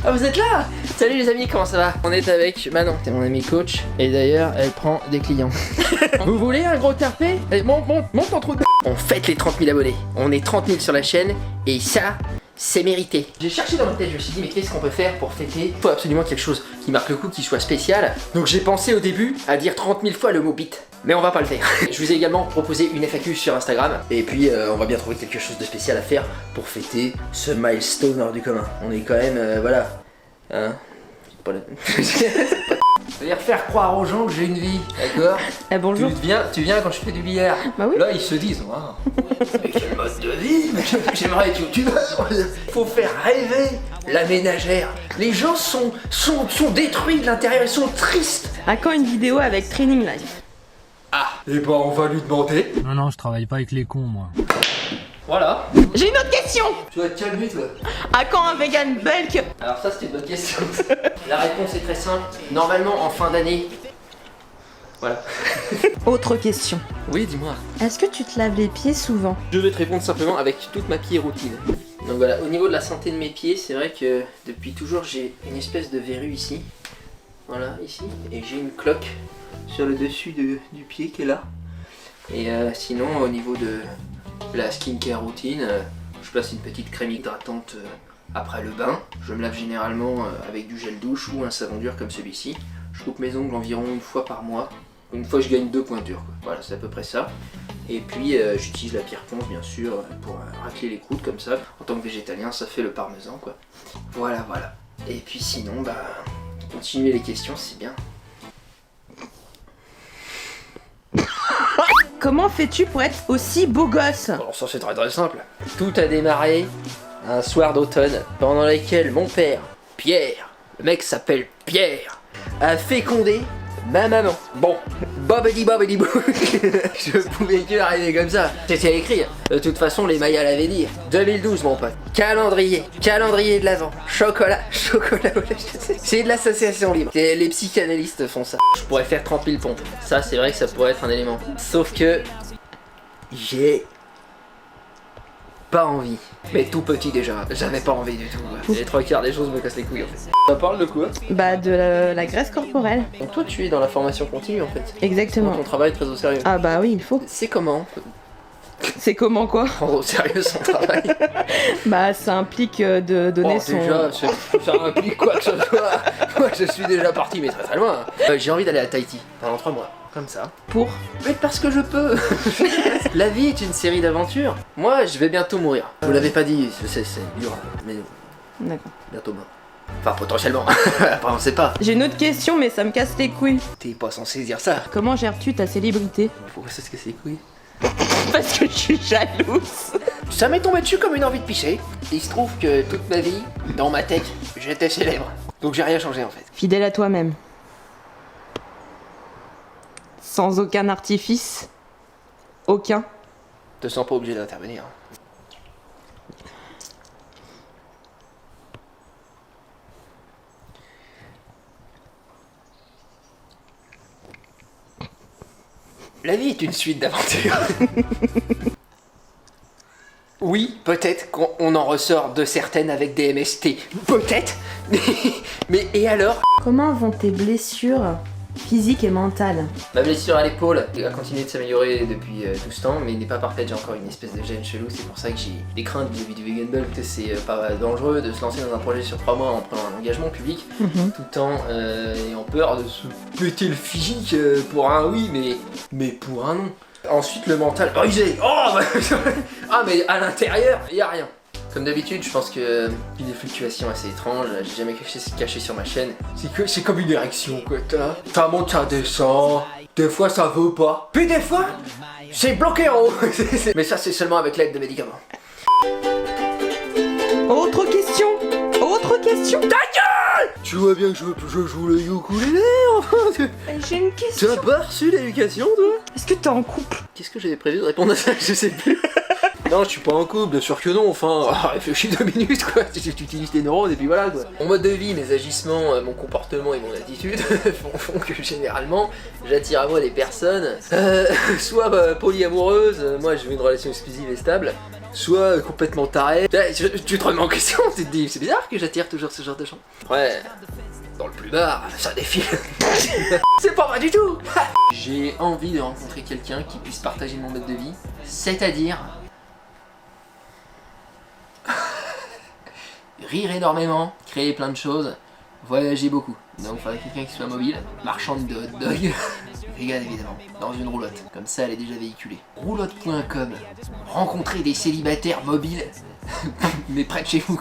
Ah, vous êtes là? Salut les amis, comment ça va? On est avec Manon, c'est mon amie coach, et d'ailleurs elle prend des clients. Vous voulez un gros tarpé? Allez, monte en trou de... On fête les 30 000 abonnés, on est 30 000 sur la chaîne, et ça, c'est mérité. J'ai cherché dans ma tête, je me suis dit mais qu'est-ce qu'on peut faire pour fêter? Il faut absolument quelque chose qui marque le coup, qui soit spécial. Donc j'ai pensé au début à dire 30 000 fois le mot bite. Mais on va pas le faire. Je vous ai également proposé une FAQ sur Instagram. Et puis on va bien trouver quelque chose de spécial à faire pour fêter ce milestone hors du commun. On est quand même, voilà. Hein? C'est pas le... C'est-à-dire faire croire aux gens que j'ai une vie, d'accord? Bonjour. Tu viens quand je fais du billard. Bah oui. Là ils se disent, waouh, mais quel mode de vie, j'aimerais être youtubeur. Faut faire rêver la ménagère. Les gens sont détruits de l'intérieur, ils sont tristes. À quand une vidéo avec Training Life? Ah, et ben on va lui demander. Non, je travaille pas avec les cons, moi. Voilà. J'ai une autre question. Tu vas te calmer toi. À quand un vegan bulk? Alors ça c'était une bonne question. La réponse est très simple. Normalement en fin d'année. Voilà. Autre question. Oui, dis-moi. Est-ce que tu te laves les pieds souvent? Je vais te répondre simplement avec toute ma pied routine. Donc voilà, au niveau de la santé de mes pieds, c'est vrai que depuis toujours j'ai une espèce de verrue ici. Voilà, ici. Et j'ai une cloque sur le dessus du pied qui est là. Et sinon au niveau de la skincare routine, je place une petite crème hydratante après le bain. Je me lave généralement avec du gel douche ou un savon dur comme celui-ci. Je coupe mes ongles environ une fois par mois. Une fois je gagne 2 pointures quoi. Voilà, c'est à peu près ça. Et puis j'utilise la pierre ponce bien sûr pour racler les croûtes comme ça. En tant que végétalien ça fait le parmesan quoi. Voilà. Et puis sinon bah continuer les questions c'est bien. Comment fais-tu pour être aussi beau gosse? Alors ça c'est très simple. Tout a démarré un soir d'automne pendant lequel mon père, Pierre, le mec s'appelle Pierre, a fécondé ma maman. Bon, bobidi bou. Je pouvais que arriver comme ça. C'était écrit. De toute façon les Mayas l'avaient dit. 2012 mon pote. Calendrier de l'Avent. Chocolat au lait. C'est de l'association libre. Les psychanalystes font ça. Je pourrais faire 30 000 pompes. Ça c'est vrai que ça pourrait être un élément. Sauf que j'ai pas envie. Mais tout petit déjà. J'avais pas envie du tout. Les 3/4 des choses me cassent les couilles en fait. Ça parle de quoi? Bah de la graisse corporelle. Donc toi tu es dans la formation continue en fait. Exactement. Donc ton travail est très au sérieux. Ah bah oui, il faut. C'est comment C'est comment quoi? prendre au sérieux son travail? Bah ça implique de donner son... Déjà, ça implique quoi que ce soit. Moi je suis déjà parti mais très loin. J'ai envie d'aller à Tahiti pendant 3 mois. Comme ça. Pour? Mais parce que je peux. La vie est une série d'aventures. Moi je vais bientôt mourir. Je vous l'avais pas dit, je sais c'est dur. Mais D'accord. bientôt mort. Enfin potentiellement. Après on sait pas. J'ai une autre question mais ça me casse les couilles. T'es pas censé dire ça. Comment gères-tu ta célébrité? Pourquoi ça se casse les couilles? Parce que je suis jalouse. Ça m'est tombé dessus comme une envie de pisser. Il se trouve que toute ma vie, dans ma tête, j'étais célèbre. Donc j'ai rien changé en fait. Fidèle à toi-même. Sans aucun artifice. Aucun. Te sens pas obligé d'intervenir. La vie est une suite d'aventures. Oui, peut-être qu'on en ressort de certaines avec des MST. Peut-être. Mais et alors? Comment vont tes blessures physiques et mentales? Ma blessure à l'épaule a continué de s'améliorer depuis tout ce temps, mais n'est pas parfaite, j'ai encore une espèce de gêne chelou, c'est pour ça que j'ai des craintes vis-à-vis du vegan bulk, que c'est pas dangereux de se lancer dans un projet sur 3 mois en prenant un engagement public, tout en ayant peur de se péter le physique pour un oui, mais pour un non. Ensuite le mental, brisé. Ah mais à l'intérieur, il y a rien. Comme d'habitude, je pense que des fluctuations assez étranges, j'ai jamais caché sur ma chaîne. C'est comme une érection quoi, ça monte, ça descend, des fois ça veut pas, puis des fois c'est bloqué en haut. Mais ça c'est seulement avec l'aide de médicaments. Autre question. Ta gueule! Tu vois bien que je joue le ukulélé enfin. J'ai une question. T'as pas reçu l'éducation toi? Est-ce que t'es en couple? Qu'est-ce que j'avais prévu de répondre à ça? Je sais plus. Non, je suis pas en couple, bien sûr que non, enfin, réfléchis 2 minutes quoi, tu utilises tes neurones et puis voilà quoi. Mon mode de vie, mes agissements, mon comportement et mon attitude font que généralement j'attire à moi des personnes soit polyamoureuses, moi je veux une relation exclusive et stable, soit complètement tarées. Tu te remets en question, tu te dis c'est bizarre que j'attire toujours ce genre de gens. Ouais, dans le plus bas, ça défile. C'est pas vrai du tout. J'ai envie de rencontrer quelqu'un qui puisse partager mon mode de vie, c'est-à-dire rire énormément, créer plein de choses, voyager beaucoup. Donc il faudrait quelqu'un qui soit mobile, marchand de hot dog, vegan évidemment, dans une roulotte. Comme ça elle est déjà véhiculée. Roulotte.com, rencontrer des célibataires mobiles, mais près de chez vous.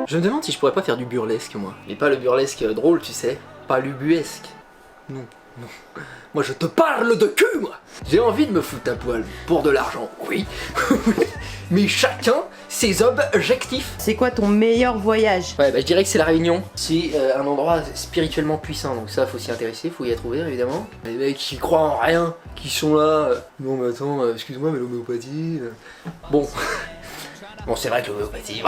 Je me demande si je pourrais pas faire du burlesque moi. Mais pas le burlesque drôle tu sais, pas l'ubuesque. Non, non. Moi je te parle de cul moi. J'ai envie de me foutre à poil pour de l'argent, oui. Mais chacun ses objectifs. C'est quoi ton meilleur voyage? Ouais bah je dirais que c'est la Réunion. C'est un endroit spirituellement puissant, donc ça faut s'y intéresser, faut y être ouvert évidemment. Les mecs qui croient en rien, qui sont là, non mais attends, excuse-moi mais l'homéopathie... Bon... Bon c'est vrai que l'homéopathie...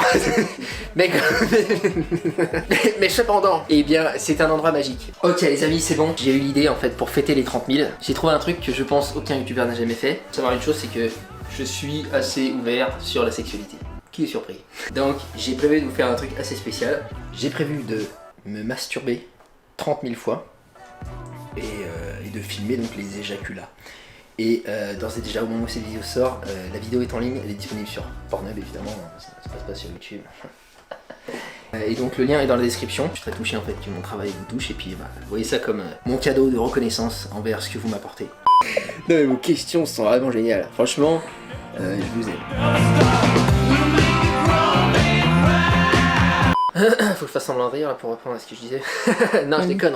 mais cependant, eh bien c'est un endroit magique. Ok les amis c'est bon, j'ai eu l'idée en fait pour fêter les 30 000. J'ai trouvé un truc que je pense aucun youtubeur n'a jamais fait. Faut savoir une chose, c'est que je suis assez ouvert sur la sexualité. Qui est surpris? Donc j'ai prévu de vous faire un truc assez spécial. J'ai prévu de me masturber 30 000 fois et de filmer donc les éjaculats. Et d'ores et déjà au moment où cette vidéo sort, la vidéo est en ligne, elle est disponible sur Pornhub évidemment, ça se passe pas sur YouTube. Et donc le lien est dans la description. Je suis très touché en fait que mon travail vous touche et puis bah, vous voyez ça comme mon cadeau de reconnaissance envers ce que vous m'apportez. Non mais vos questions sont vraiment géniales, franchement, je vous aime. Faut que je fasse semblant de rire là pour reprendre à ce que je disais. Non je déconne en